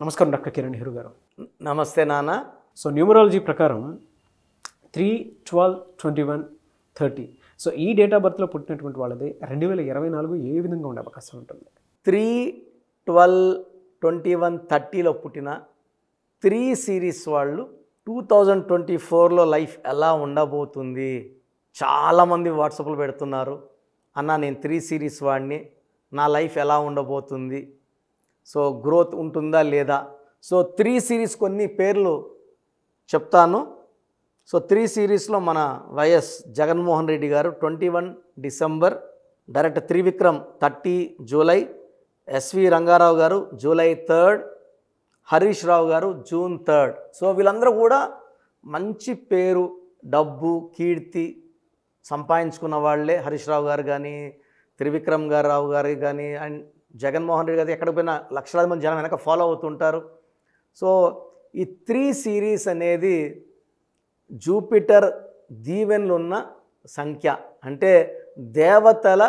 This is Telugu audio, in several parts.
నమస్కారం డాక్టర్ కిరణ్ నెహ్రూ గారు. నమస్తే నాన్న. సో న్యూమరాలజీ ప్రకారం 3, 12, 21, 30 సో ఈ డేట్ ఆఫ్ బర్త్లో పుట్టినటువంటి వాళ్ళది 2024 ఏ విధంగా ఉండే అవకాశం ఉంటుంది? 3, 12, 21, 30లో పుట్టిన 3 సిరీస్ వాళ్ళు 2024లో లైఫ్ ఎలా ఉండబోతుంది? చాలామంది వాట్సాప్లో పెడుతున్నారు, అన్న నేను 3 సిరీస్ వాడిని, నా లైఫ్ ఎలా ఉండబోతుంది, సో గ్రోత్ ఉంటుందా లేదా? సో 3 సిరీస్ కొన్ని పేర్లు చెప్తాను. సో 3 సిరీస్లో మన వైఎస్ జగన్మోహన్ రెడ్డి గారు 21 December, direct Trivikram 30 July, S V Ranga Rao గారు జూలై 3rd, హరీష్ రావు గారు జూన్ 3rd. సో వీళ్ళందరూ కూడా మంచి పేరు, డబ్బు, కీర్తి సంపాదించుకున్న వాళ్ళే. హరీష్ రావు గారు కానీ, త్రివిక్రమ్ రావు గారు కానీ, అండ్ జగన్మోహన్ రెడ్డి గారు ఎక్కడికి పోయినా లక్షలాది మంది జనం వెనక ఫాలో అవుతుంటారు. సో ఈ 3 సిరీస్ అనేది జూపిటర్ దీవెనలు ఉన్న సంఖ్య, అంటే దేవతల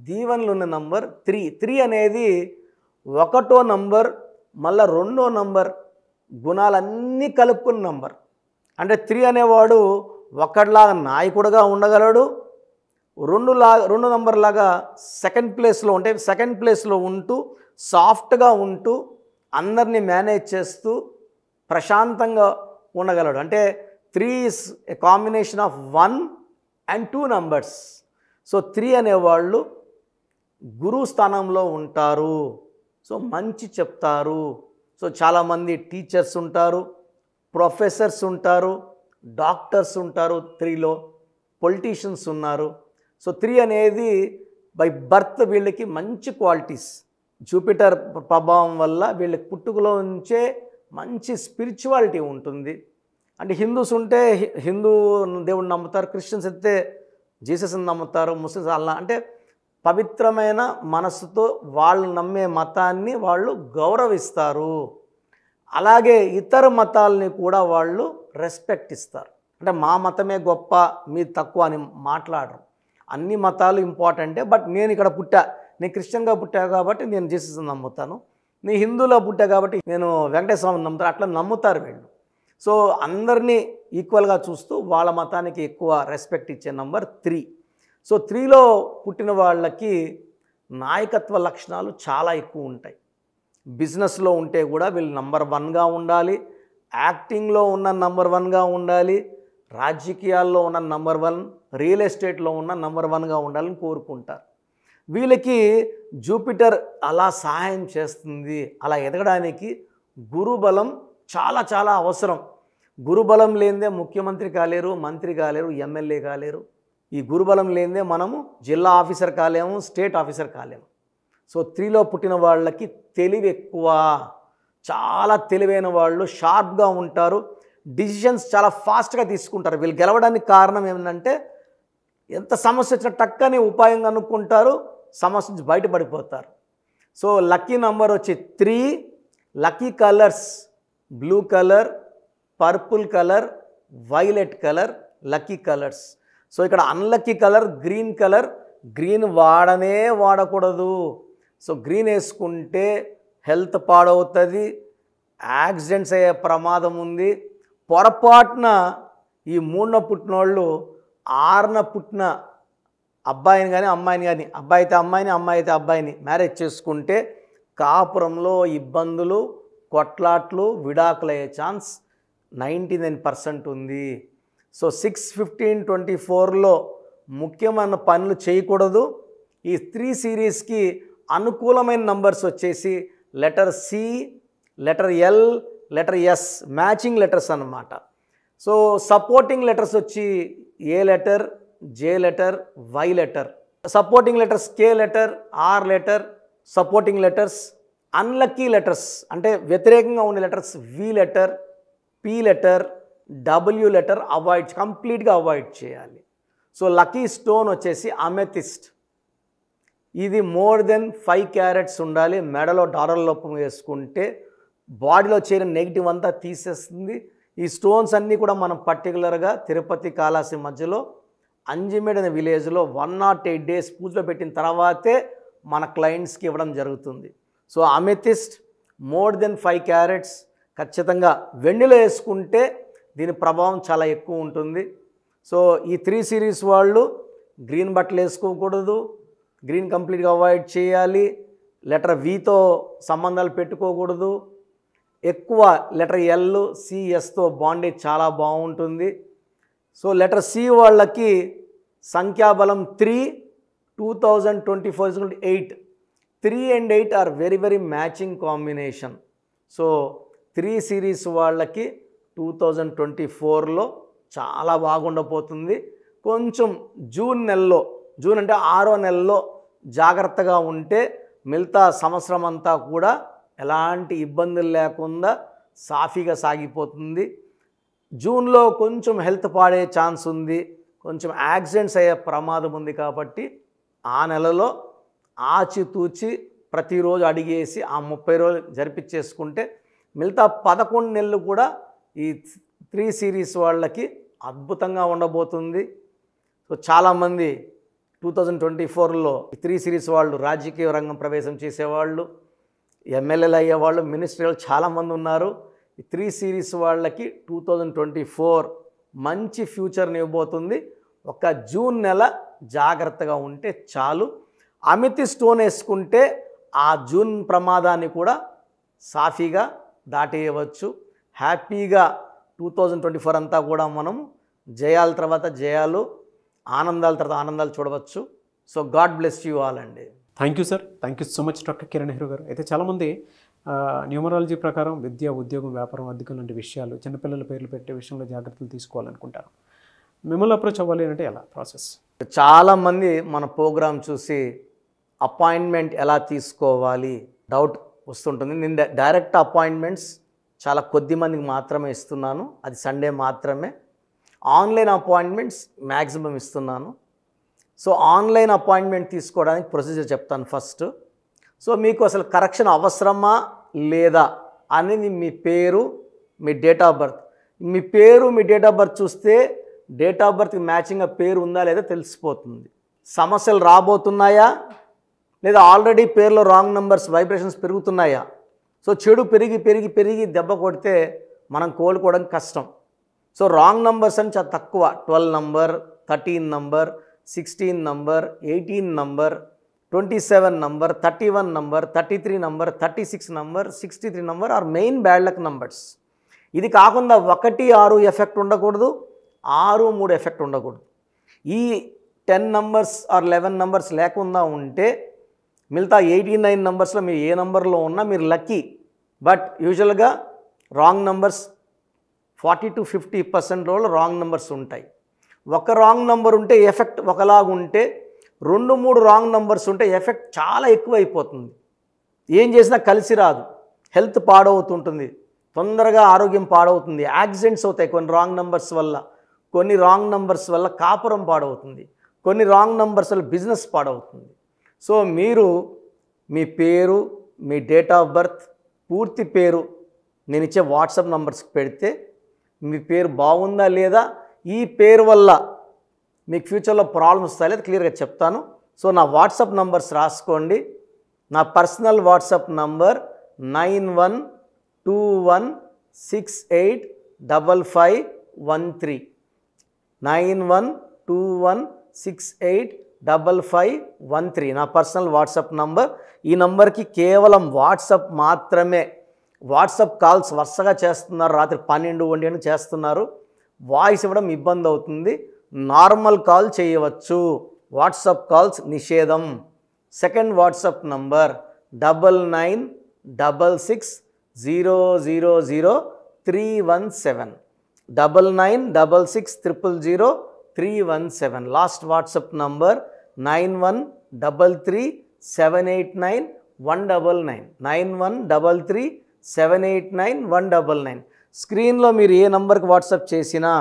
దీవెనలు ఉన్న నంబర్ 3. 3 అనేది 1వ నంబర్, మళ్ళీ 2వ నంబర్ గుణాలన్నీ కలుపుకున్న నంబర్. అంటే 3 అనేవాడు ఒకటిలాగా నాయకుడుగా ఉండగలడు, 2 నంబర్ లాగా సెకండ్ ప్లేస్లో ఉంటూ సాఫ్ట్గా ఉంటూ అందరినీ మేనేజ్ చేస్తూ ప్రశాంతంగా ఉండగలడు. అంటే 3 is a combination of 1 and 2 numbers. So 3 అనేవాళ్ళు గురువు స్థానంలో ఉంటారు. సో మంచి చెప్తారు. సో చాలామంది టీచర్స్ ఉంటారు, ప్రొఫెసర్స్ ఉంటారు, డాక్టర్స్ ఉంటారు, 3లో పొలిటీషియన్స్ ఉన్నారు. సో 3 అనేది బై బర్త్ వీళ్ళకి మంచి క్వాలిటీస్, జూపిటర్ ప్రభావం వల్ల వీళ్ళకి పుట్టుకలో నుంచే మంచి స్పిరిచువాలిటీ ఉంటుంది. అంటే హిందూస్ ఉంటే హిందూ దేవుడిని నమ్ముతారు, క్రిస్టియన్స్ అయితే జీసస్ని నమ్ముతారు, ముస్లిమ్స్ అల్లా. అంటే పవిత్రమైన మనసుతో వాళ్ళు నమ్మే మతాన్ని వాళ్ళు గౌరవిస్తారు. అలాగే ఇతర మతాలని కూడా వాళ్ళు రెస్పెక్ట్ ఇస్తారు. అంటే మా మతమే గొప్ప, మీ తక్కువ అని మాట్లాడరు. అన్ని మతాలు ఇంపార్టెంటే, బట్ నేను ఇక్కడ పుట్టా, నేను క్రిస్టియన్గా పుట్టా కాబట్టి నేను జీసస్ని నమ్ముతాను, నీ హిందూలో పుట్టా కాబట్టి నేను వెంకటేశ్వర స్వామిని నమ్ముతాను, అట్లా నమ్ముతారు వీళ్ళు. సో అందరినీ ఈక్వల్గా చూస్తూ వాళ్ళ మతానికి ఎక్కువ రెస్పెక్ట్ ఇచ్చే నంబర్ 3. సో 3లో పుట్టిన వాళ్ళకి నాయకత్వ లక్షణాలు చాలా ఎక్కువ ఉంటాయి. బిజినెస్లో ఉంటే కూడా వీళ్ళు నంబర్ 1గా ఉండాలి, యాక్టింగ్లో ఉన్న నంబర్ 1గా ఉండాలి, రాజకీయాల్లో ఉన్న నంబర్ 1, రియల్ ఎస్టేట్లో ఉన్న నంబర్ 1గా ఉండాలని కోరుకుంటారు. వీళ్ళకి జూపిటర్ అలా సహాయం చేస్తుంది. అలా ఎదగడానికి గురుబలం చాలా చాలా అవసరం. గురుబలం లేనిదే ముఖ్యమంత్రి కాలేరు, మంత్రి కాలేరు, ఎమ్మెల్యే కాలేరు. ఈ గురుబలం లేనిదే మనము జిల్లా ఆఫీసర్ కాలేము, స్టేట్ ఆఫీసర్ కాలేము. సో 3లో పుట్టిన వాళ్ళకి తెలివి ఎక్కువ, చాలా తెలివైన వాళ్ళు, షార్ప్గా ఉంటారు, డిసిషన్స్ చాలా ఫాస్ట్గా తీసుకుంటారు. వీళ్ళు గెలవడానికి కారణం ఏమిటంటే ఎంత సమస్య వచ్చినా టక్కని ఉపాయం కనుక్కుంటారు, సమస్య నుంచి బయటపడిపోతారు. సో లక్కీ నంబర్ వచ్చి 3, lucky colours blue colour, purple colour, violet colour lucky colours. So ఇక్కడ unlucky colour green colour. Green వాడనే వాడకూడదు. సో గ్రీన్ వేసుకుంటే హెల్త్ పాడవుతుంది, యాక్సిడెంట్స్ అయ్యే ప్రమాదం ఉంది. పొరపాటున ఈ 3న పుట్టిన వాళ్ళు 6న పుట్టిన అబ్బాయిని కానీ అమ్మాయిని కానీ, అబ్బాయి అయితే అమ్మాయిని, అమ్మాయి అయితే అబ్బాయిని మ్యారేజ్ చేసుకుంటే కాపురంలో ఇబ్బందులు, కొట్లాట్లు, విడాకులయ్యే ఛాన్స్ 99% ఉంది. సో 6/15/24లో ముఖ్యమైన పనులు చేయకూడదు. ఈ 3 సిరీస్కి అనుకూలమైన నంబర్స్ వచ్చేసి letter C, letter L, letter S, matching letters అన్నమాట. సో సపోర్టింగ్ లెటర్స్ వచ్చి A letter, J letter, Y letter. Supporting letters K letter, R letter supporting letters. Unlucky letters అంటే వ్యతిరేకంగా ఉండే letters V letter, P letter, W letter కంప్లీట్గా అవాయిడ్ చేయాలి. సో లక్కీ స్టోన్ వచ్చేసి అమెథిస్ట్. ఇది మోర్ దెన్ 5 క్యారెట్స్ ఉండాలి. మెడలో డాలర్ లోపం వేసుకుంటే బాడీలో చేరిన నెగిటివ్ అంతా తీసేస్తుంది. ఈ స్టోన్స్ అన్నీ కూడా మనం పర్టికులర్గా తిరుపతి కాళాసి మధ్యలో అంజిమేడ్ అనే విలేజ్లో 108 డేస్ పూజలో పెట్టిన తర్వాతే మన క్లయింట్స్కి ఇవ్వడం జరుగుతుంది. So amethyst, more than 5 carats ఖచ్చితంగా వెండిలో వేసుకుంటే దీని ప్రభావం చాలా ఎక్కువ ఉంటుంది. సో ఈ 3 సిరీస్ వాళ్ళు గ్రీన్ బట్టలు వేసుకోకూడదు, గ్రీన్ కంప్లీట్గా అవాయిడ్ చేయాలి, లెటర్ వితో సంబంధాలు పెట్టుకోకూడదు, ఎక్కువ లెటర్ ఎల్ సిఎస్తో బాండేజ్ చాలా బాగుంటుంది. సో లెటర్ సి వాళ్ళకి సంఖ్యాబలం 3, 2024 8, 3 and 8 are very very matching combination. So 3 series వాళ్ళకి 2024లో చాలా బాగుండబోతుంది. కొంచెం జూన్ అంటే 6వ నెలలో జాగ్రత్తగా ఉంటే మిగతా సంవత్సరం అంతా కూడా ఎలాంటి ఇబ్బందులు లేకుండా సాఫీగా సాగిపోతుంది. జూన్లో కొంచెం హెల్త్ పాడే ఛాన్స్ ఉంది, కొంచెం యాక్సిడెంట్స్ అయ్యే ప్రమాదం ఉంది. కాబట్టి ఆ నెలలో ఆచితూచి ప్రతిరోజు అడిగేసి ఆ 30 రోజులు జరిపించేసుకుంటే మిగతా 11 నెలలు కూడా ఈ 3 సిరీస్ వాళ్ళకి అద్భుతంగా ఉండబోతుంది. సో చాలామంది 2024లో 3 సిరీస్ వాళ్ళు రాజకీయ రంగం ప్రవేశం చేసేవాళ్ళు, ఎమ్మెల్యేలు అయ్యేవాళ్ళు, మినిస్టర్లు చాలామంది ఉన్నారు. ఈ 3 సిరీస్ వాళ్ళకి 2024 మంచి ఫ్యూచర్ని ఇవ్వబోతుంది. ఒక జూన్ నెల జాగ్రత్తగా ఉంటే చాలు. అమితి స్టోన్ వేసుకుంటే ఆ జూన్ ప్రమాదాన్ని కూడా సాఫీగా దాటేయవచ్చు. హ్యాపీగా 2024 అంతా కూడా మనం జయాల తర్వాత జయాలు, ఆనందాల తర్వాత ఆనందాలు చూడవచ్చు. So God bless you all అండి. Thank you sir, thank you so much doctor Kiran Nehru garu. అయితే చాలామంది న్యూమరాలజీ ప్రకారం విద్య, ఉద్యోగం, వ్యాపారం, అధికం లాంటి విషయాలు, చిన్నపిల్లల పేర్లు పెట్టే విషయంలో జాగ్రత్తలు తీసుకోవాలనుకుంటారు. మిమ్మల్ని అప్రోచ్ అవ్వాలి అంటే ఎలా ప్రాసెస్? చాలామంది మన ప్రోగ్రాం చూసి అపాయింట్మెంట్ ఎలా తీసుకోవాలి డౌట్ వస్తుంటుంది. నేను డైరెక్ట్ అపాయింట్మెంట్స్ చాలా కొద్ది మందికి మాత్రమే ఇస్తున్నాను, అది సండే మాత్రమే. ఆన్లైన్ అపాయింట్మెంట్స్ మ్యాక్సిమం ఇస్తున్నాను. సో ఆన్లైన్ అపాయింట్మెంట్ తీసుకోవడానికి ప్రొసీజర్ చెప్తాను ఫస్ట్. సో మీకు అసలు కరెక్షన్ అవసరమా లేదా అనేది మీ పేరు, మీ డేట్ ఆఫ్ బర్త్. మీ పేరు, మీ డేట్ ఆఫ్ బర్త్ చూస్తే డేట్ ఆఫ్ బర్త్కి మ్యాచింగ్గా పేరు ఉందా లేదా తెలిసిపోతుంది. సమస్యలు రాబోతున్నాయా లేదా ఆల్రెడీ పేరులో రాంగ్ నెంబర్స్ వైబ్రేషన్స్ పెరుగుతున్నాయా? సో చెడు పెరిగి పెరిగి పెరిగి దెబ్బ కొడితే మనం కోలుకోవడం కష్టం. సో రాంగ్ నంబర్స్ అని చాలా తక్కువ. 12 number, 13 number, 16 number, 18 number, 27 number, 31 number, 33 number, 36 number, 63 number are main bad luck numbers. ఇది కాకుండా 1, 6 ఎఫెక్ట్ ఉండకూడదు, 6, 3 ఎఫెక్ట్ ఉండకూడదు. ఈ 10 నంబర్స్ ఆర్ 11 నంబర్స్ లేకుండా ఉంటే మిగతా 89 నంబర్స్లో మీరు ఏ నంబర్లో ఉన్నా మీరు లక్కీ. బట్ యూజువల్గా wrong numbers 40 to 50% wrong numbers ఉంటాయి. ఒక రాంగ్ నెంబర్ ఉంటే ఎఫెక్ట్ ఒకలాగుంటే 2, 3 రాంగ్ నెంబర్స్ ఉంటే ఎఫెక్ట్ చాలా ఎక్కువ అయిపోతుంది. ఏం చేసినా కలిసి రాదు, హెల్త్ పాడవుతుంటుంది, తొందరగా ఆరోగ్యం పాడవుతుంది, యాక్సిడెంట్స్ అవుతాయి కొన్ని రాంగ్ నెంబర్స్ వల్ల. కొన్ని రాంగ్ నెంబర్స్ వల్ల కాపురం పాడవుతుంది, కొన్ని రాంగ్ నెంబర్స్ వల్ల బిజినెస్ పాడవుతుంది. సో మీరు మీ పేరు, మీ డేట్ ఆఫ్ బర్త్, పూర్తి పేరు నేను ఇచ్చే వాట్సాప్ నంబర్స్కి పెడితే మీ పేరు బాగుందా లేదా, ఈ పేరు వల్ల మీకు ఫ్యూచర్లో ప్రాబ్లమ్స్ వస్తాయి లేదా క్లియర్గా చెప్తాను. సో నా వాట్సాప్ నంబర్స్ రాసుకోండి. నా పర్సనల్ వాట్సాప్ నంబర్ 9121685513 9121685513 నా పర్సనల్ వాట్సాప్ నంబర్. ఈ నంబర్కి కేవలం వాట్సాప్ మాత్రమే. వాట్సాప్ కాల్స్ వరుసగా చేస్తున్నారు, రాత్రి 12, 1 చేస్తున్నారు, వాయిస్ ఇవ్వడం ఇబ్బంది అవుతుంది. నార్మల్ కాల్ చేయవచ్చు, వాట్సాప్ కాల్స్ నిషేధం. Second WhatsApp number 9966000317 9966000317. Last WhatsApp number 9133789199 9133789199. స్క్రీన్లో మీరు ఏ నంబర్కి వాట్సాప్ చేసినా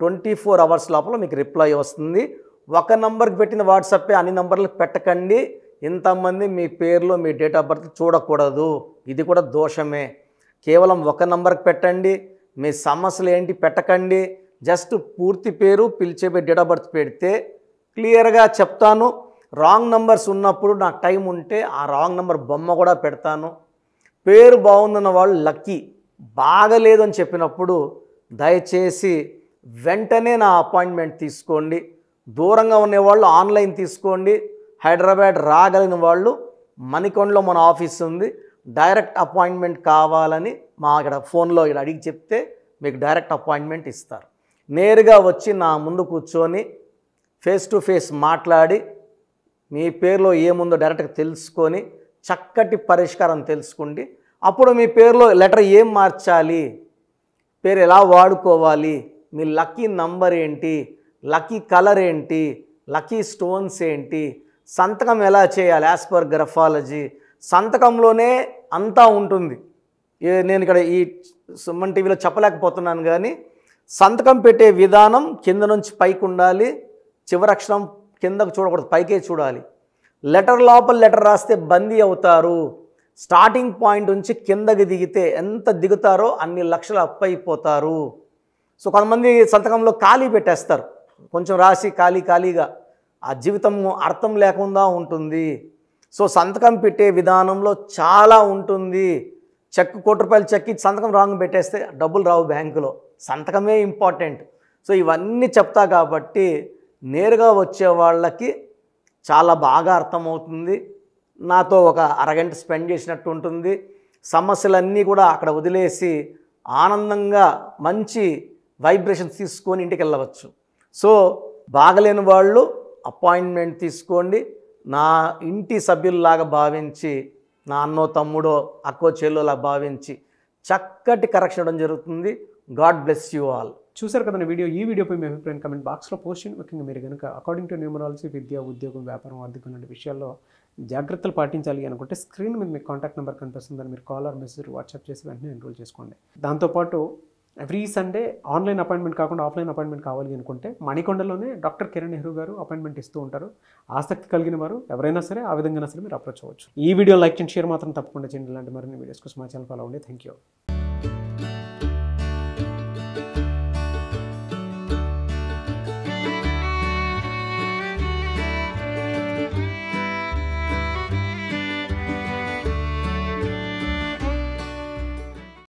24 అవర్స్ లోపల మీకు రిప్లై వస్తుంది. ఒక నంబర్కి పెట్టిన వాట్సాపే అన్ని నంబర్లకు పెట్టకండి. ఇంతమంది మీ పేర్లో మీ డేట్ ఆఫ్ బర్త్ చూడకూడదు, ఇది కూడా దోషమే. కేవలం ఒక నంబర్కి పెట్టండి. మీ సమస్యలు ఏంటి పెట్టకండి. జస్ట్ పూర్తి పేరు, పిలిచే డేట్ ఆఫ్ బర్త్ పెడితే క్లియర్గా చెప్తాను. రాంగ్ నంబర్స్ ఉన్నప్పుడు నాకు టైం ఉంటే ఆ రాంగ్ నంబర్ బొమ్మ కూడా పెడతాను. పేరు బాగుందన్న వాళ్ళు లక్కీ. బాగలేదు అని చెప్పినప్పుడు దయచేసి వెంటనే నా అపాయింట్మెంట్ తీసుకోండి. దూరంగా ఉండేవాళ్ళు ఆన్లైన్ తీసుకోండి. హైదరాబాద్ రాగలిగిన వాళ్ళు మణికొండలో మన ఆఫీస్ ఉంది. డైరెక్ట్ అపాయింట్మెంట్ కావాలని మా ఇక్కడ ఫోన్లో ఇక్కడ అడిగి చెప్తే మీకు డైరెక్ట్ అపాయింట్మెంట్ ఇస్తారు. నేరుగా వచ్చి నా ముందు కూర్చొని ఫేస్ టు ఫేస్ మాట్లాడి మీ పేరులో ఏముందో డైరెక్ట్గా తెలుసుకొని చక్కటి పరిష్కారం తెలుసుకోండి. అప్పుడు మీ పేరులో లెటర్ ఏం మార్చాలి, పేరు ఎలా వాడుకోవాలి, మీ లక్కీ నంబర్ ఏంటి, లక్కీ కలర్ ఏంటి, లక్కీ స్టోన్స్ ఏంటి, సంతకం ఎలా చేయాలి యాజ్ పర్ గ్రఫాలజీ, సంతకంలోనే అంతా ఉంటుంది. నేను ఇక్కడ ఈ సుమన్ టీవీలో చెప్పలేకపోతున్నాను కానీ సంతకం పెట్టే విధానం కింద నుంచి పైకి ఉండాలి. చివరి అక్షరం కిందకు చూడకూడదు, పైకే చూడాలి. లెటర్ లోపల లెటర్ రాస్తే బందీ అవుతారు. స్టార్టింగ్ పాయింట్ నుంచి కిందకి దిగితే ఎంత దిగుతారో అన్ని లక్షలు అప్పు అయిపోతారు. సో కొంతమంది సంతకంలో ఖాళీ పెట్టేస్తారు, కొంచెం రాసి ఖాళీగా ఆ జీవితం అర్థం లేకుండా ఉంటుంది. సో సంతకం పెట్టే విధానంలో చాలా ఉంటుంది. చెక్ ₹1,00,000 చెక్ ఇచ్చి సంతకం రాంగ్ పెట్టేస్తే డబ్బులు రావు బ్యాంకులో. సంతకమే ఇంపార్టెంట్. సో ఇవన్నీ చెప్తా కాబట్టి నేరుగా వచ్చే వాళ్ళకి చాలా బాగా అర్థమవుతుంది. నాతో ఒక అరగంట స్పెండ్ చేసినట్టు ఉంటుంది. సమస్యలన్నీ కూడా అక్కడ వదిలేసి ఆనందంగా మంచి వైబ్రేషన్స్ తీసుకొని ఇంటికి వెళ్ళవచ్చు. సో బాగలేని వాళ్ళు అపాయింట్మెంట్ తీసుకోండి. నా ఇంటి సభ్యుల్లాగా భావించి, నా అన్నో తమ్ముడో అక్కో చెల్లోలా భావించి చక్కటి కరెక్షన్ ఇవ్వడం జరుగుతుంది. God bless you all. చూసారు కదా వీడియో. ఈ వీడియోపై మీ అభిప్రాయం కమెంట్ బాక్స్లో పోస్ట్ చేయండి. ముఖ్యంగా మీరు కనుక అకార్డింగ్ టు న్యూమరాలజీ విద్య, ఉద్యోగం, వ్యాపారం, ఆర్థికం లాంటి విషయాల్లో జాగ్రత్తలు పాటించాలి అనుకుంటే స్క్రీన్ మీద మీకు కాంటాక్ట్ నెంబర్ కనిపిస్తుందని మీరు కాల్ ఆర్ మెసేజ్ వాట్సాప్ చేసి వెంటనే ఎన్రోల్ చేసుకోండి. దాంతోపాటు ఎవ్రీ సండే ఆన్లైన్ అపాయింట్మెంట్ కాకుండా ఆఫ్లైన్ అపాయింట్మెంట్ కావాలి అనుకుంటే మణికొండలోనే డాక్టర్ కిరణ్ నెహ్రూ గారు అపాయింట్మెంట్ ఇస్తూ ఉంటారు. ఆసక్తి కలిగిన వారు ఎవరైనా సరే ఆ విధంగా సరే మీరు అప్రోచ్ అవ్వచ్చు. ఈ వీడియో లైక్ చేయండి, షేర్ మాత్రం తప్పకుండా చేయండి. ఇలాంటి మరిన్ని వీడియోస్ కోసం మా ఛానల్ ఫాలో అవ్వండి. Thank you.